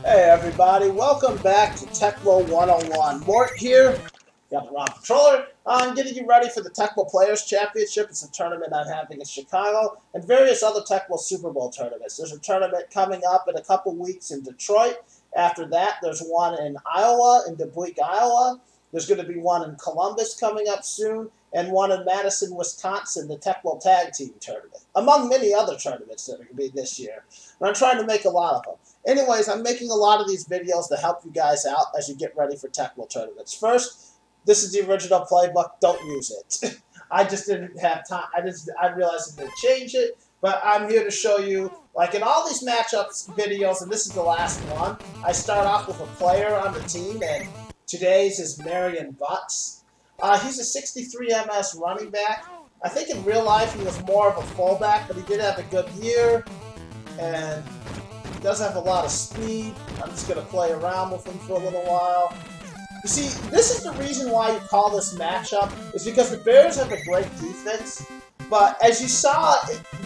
Hey everybody, welcome back to Tecmo 101. Mort here, got the wrong controller. I'm getting you ready for the Tecmo Players Championship. It's a tournament I'm having in Chicago and various other Tecmo Super Bowl tournaments. There's a tournament coming up in a couple weeks in Detroit. After that, there's one in Iowa, in Dubuque, Iowa. There's going to be one in Columbus coming up soon, and one in Madison, Wisconsin, the Tecmo Tag Team Tournament, among many other tournaments that are going to be this year. And I'm trying to make a lot of them. Anyways, I'm making a lot of these videos to help you guys out as you get ready for Tecmo tournaments. First, this is the original playbook. Don't use it. I just didn't have time. I realized I didn't change it, but I'm here to show you, like in all these matchups videos, and this is the last one, I start off with a player on the team, and today's is Marion Butts. He's a 63 MS running back. I think in real life he was more of a fullback, but he did have a good year, and he does have a lot of speed. I'm just going to play around with him for a little while. You see, this is the reason why you call this matchup, is because the Bears have a great defense, but as you saw,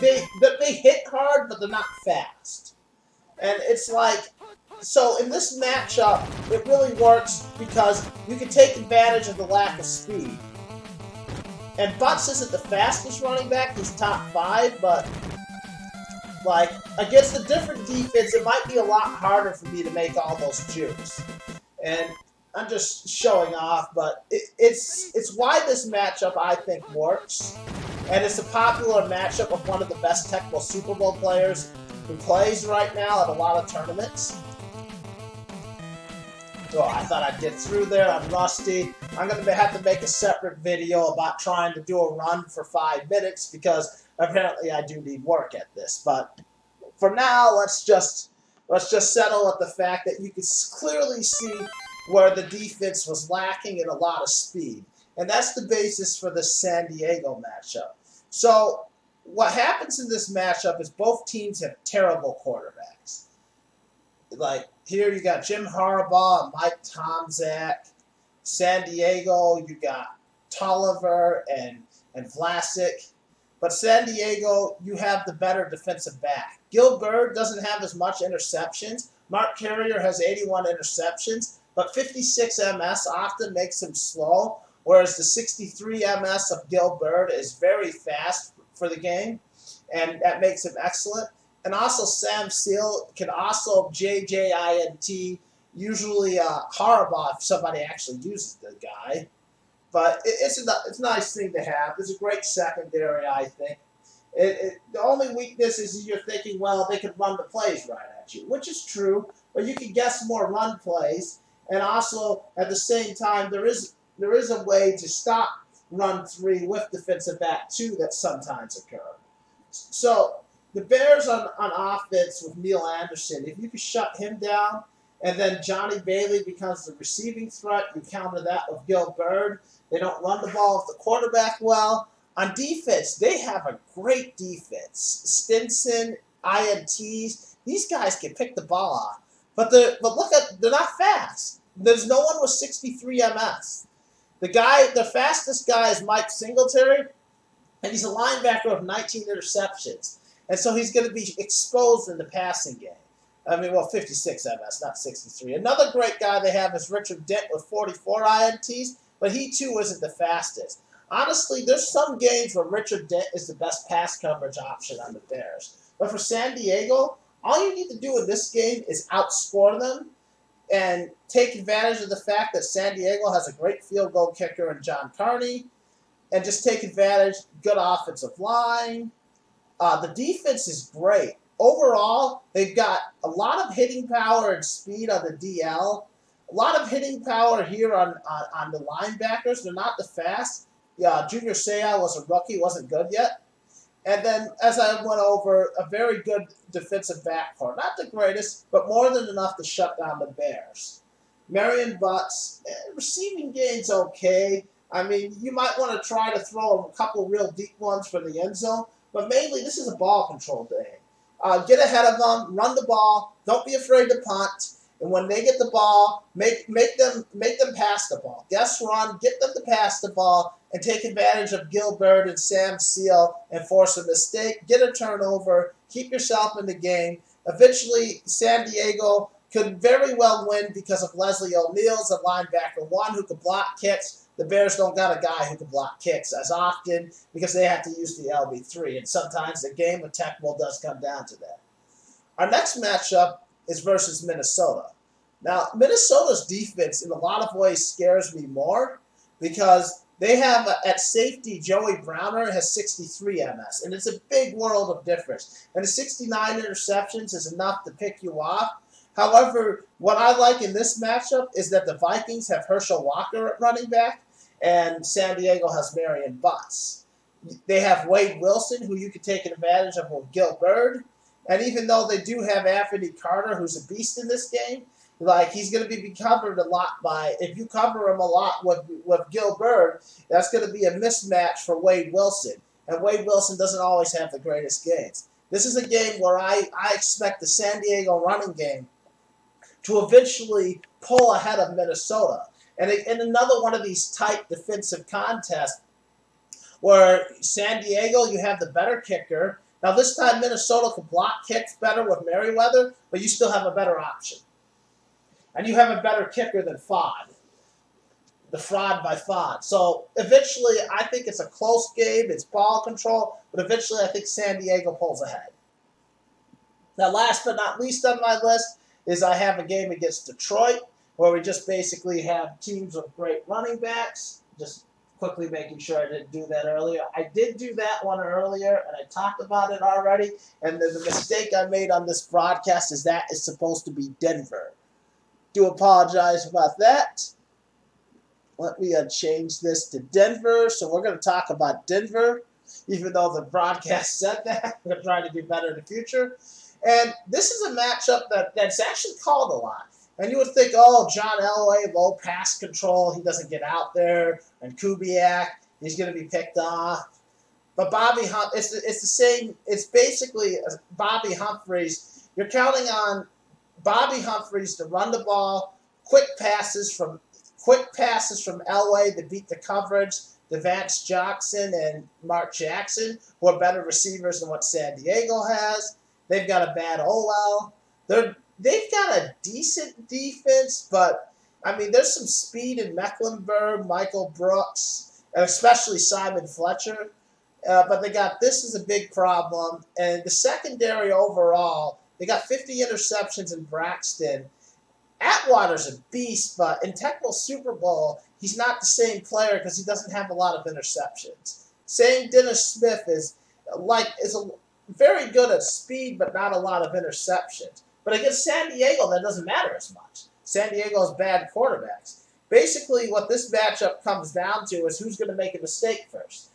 they hit hard, but they're not fast. And it's like, so in this matchup, it really works because you can take advantage of the lack of speed. And Butts isn't the fastest running back, he's top 5, but like, against the different defense, it might be a lot harder for me to make all those jukes. And I'm just showing off, but it's why this matchup, I think, works. And it's a popular matchup of one of the best Tecmo Super Bowl players who plays right now at a lot of tournaments. So I thought I'd get through there. I'm rusty. I'm going to have to make a separate video about trying to do a run for 5 minutes because apparently I do need work at this. But for now, let's just settle at the fact that you can clearly see where the defense was lacking in a lot of speed. And that's the basis for the San Diego matchup. So what happens in this matchup is both teams have terrible quarterbacks. Like, here you got Jim Harbaugh and Mike Tomczak. San Diego, you got Tolliver and Vlasic. But San Diego, you have the better defensive back. Gil Bird doesn't have as much interceptions. Mark Carrier has 81 interceptions, but 56 MS often makes him slow, whereas the 63 MS of Gil Bird is very fast for the game, and that makes him excellent. And also Sam Seal can also JJINT, usually Harbaugh if somebody actually uses the guy. But it's a nice thing to have. It's a great secondary, I think. The only weakness is you're thinking, well, they could run the plays right at you, which is true, but you can guess more run plays. And also, at the same time, there is a way to stop run 3 with defensive back 2 that sometimes occur. So the Bears on offense with Neil Anderson, if you could shut him down, and then Johnny Bailey becomes the receiving threat, you counter that with Gil Bird. They don't run the ball with the quarterback well. On defense, they have a great defense. Stinson, INTs, these guys can pick the ball off. But they're not fast. There's no one with 63 MS. The fastest guy is Mike Singletary, and he's a linebacker with 19 interceptions. And so he's going to be exposed in the passing game. 56 MS, not 63. Another great guy they have is Richard Dent with 44 INTs, but he too isn't the fastest. Honestly, there's some games where Richard Dent is the best pass coverage option on the Bears. But for San Diego, all you need to do in this game is outscore them and take advantage of the fact that San Diego has a great field goal kicker in John Carney, and just take advantage, good offensive line. The defense is great. Overall, they've got a lot of hitting power and speed on the DL. A lot of hitting power here on the linebackers. They're not the fast. Yeah, Junior Seau was a rookie, wasn't good yet. And then, as I went over, a very good defensive backcourt. Not the greatest, but more than enough to shut down the Bears. Marion Butts, receiving game's okay. I mean, you might want to try to throw a couple real deep ones for the end zone, but mainly this is a ball control game. Get ahead of them, run the ball, don't be afraid to punt, and when they get the ball, make them pass the ball. Guess run, get them to pass the ball, and take advantage of Gil Bird and Sam Seal and force a mistake, get a turnover, keep yourself in the game. Eventually, San Diego could very well win because of Leslie O'Neal's a linebacker 1 who could block kicks. The Bears don't got a guy who can block kicks as often because they have to use the LB3, and sometimes the game of tecmo does come down to that. Our next matchup is versus Minnesota. Now, Minnesota's defense in a lot of ways scares me more because they have, at safety, Joey Browner has 63 MS, and it's a big world of difference. And the 69 interceptions is enough to pick you off. However, what I like in this matchup is that the Vikings have Herschel Walker at running back, and San Diego has Marion Butts. They have Wade Wilson, who you can take advantage of with Gil Bird. And even though they do have Anthony Carter, who's a beast in this game, like he's going to be covered a lot by, if you cover him a lot with Gil Bird, that's going to be a mismatch for Wade Wilson. And Wade Wilson doesn't always have the greatest games. This is a game where I expect the San Diego running game to eventually pull ahead of Minnesota. And in another one of these tight defensive contests where San Diego, you have the better kicker. Now this time Minnesota can block kicks better with Merriweather, but you still have a better option. And you have a better kicker than Fod. The fraud by Fod. So eventually I think it's a close game. It's ball control. But eventually I think San Diego pulls ahead. Now last but not least on my list is I have a game against Detroit where we just basically have teams with great running backs. Just quickly making sure I didn't do that earlier. I did do that one earlier, and I talked about it already. And the mistake I made on this broadcast is that it's supposed to be Denver. Do apologize about that. Let me change this to Denver. So we're going to talk about Denver, even though the broadcast said that. We're trying to do better in the future. And this is a matchup that's actually called a lot. And you would think, oh, John Elway, low pass control, he doesn't get out there. And Kubiak, he's going to be picked off. But Bobby it's the same. It's basically Bobby Humphries. You're counting on Bobby Humphries to run the ball, quick passes from Elway to beat the coverage, to Vance Jackson and Mark Jackson, who are better receivers than what San Diego has. They've got a bad OL. They've got a decent defense, but, I mean, there's some speed in Mecklenburg, Michael Brooks, and especially Simon Fletcher. But this is a big problem. And the secondary overall, they got 50 interceptions in Braxton. Atwater's a beast, but in tecmo Superbowl, he's not the same player because he doesn't have a lot of interceptions. Saying Dennis Smith is very good at speed, but not a lot of interceptions. But against San Diego, that doesn't matter as much. San Diego has bad quarterbacks. Basically, what this matchup comes down to is who's going to make a mistake first.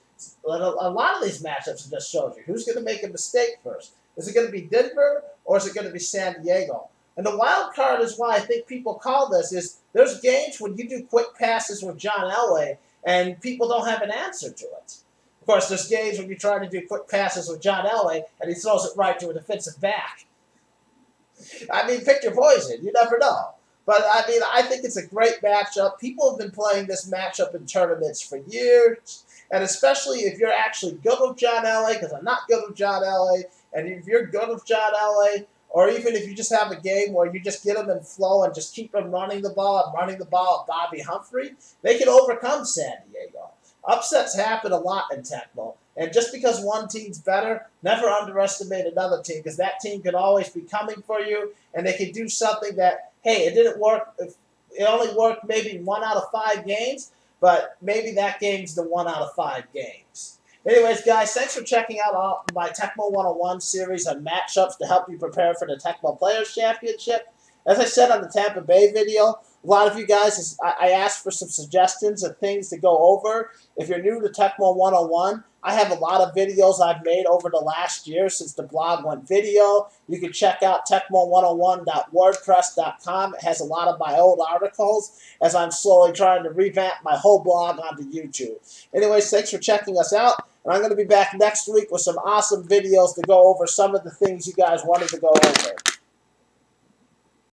A lot of these matchups I just showed you. Who's going to make a mistake first? Is it going to be Denver or is it going to be San Diego? And the wild card is why I think people call this is there's games when you do quick passes with John Elway and people don't have an answer to it. Of course, there's games when you try to do quick passes with John Elway and he throws it right to a defensive back. I mean, pick your poison. You never know. But, I mean, I think it's a great matchup. People have been playing this matchup in tournaments for years. And especially if you're actually good with John Elway, because I'm not good with John Elway. And if you're good with John Elway, or even if you just have a game where you just get them in flow and just keep them running the ball at Bobby Humphrey, they can overcome San Diego. Upsets happen a lot in tecmo. And just because one team's better, never underestimate another team because that team can always be coming for you and they can do something that, hey, it didn't work. It only worked maybe 1 out of 5 games, but maybe that game's the 1 out of 5 games. Anyways, guys, thanks for checking out my Tecmo 101 series on matchups to help you prepare for the Tecmo Players Championship. As I said on the Tampa Bay video, a lot of you guys, I asked for some suggestions of things to go over. If you're new to Tecmo 101, I have a lot of videos I've made over the last year since the blog went video. You can check out tecmo101.wordpress.com. It has a lot of my old articles as I'm slowly trying to revamp my whole blog onto YouTube. Anyways, thanks for checking us out. And I'm going to be back next week with some awesome videos to go over some of the things you guys wanted to go over.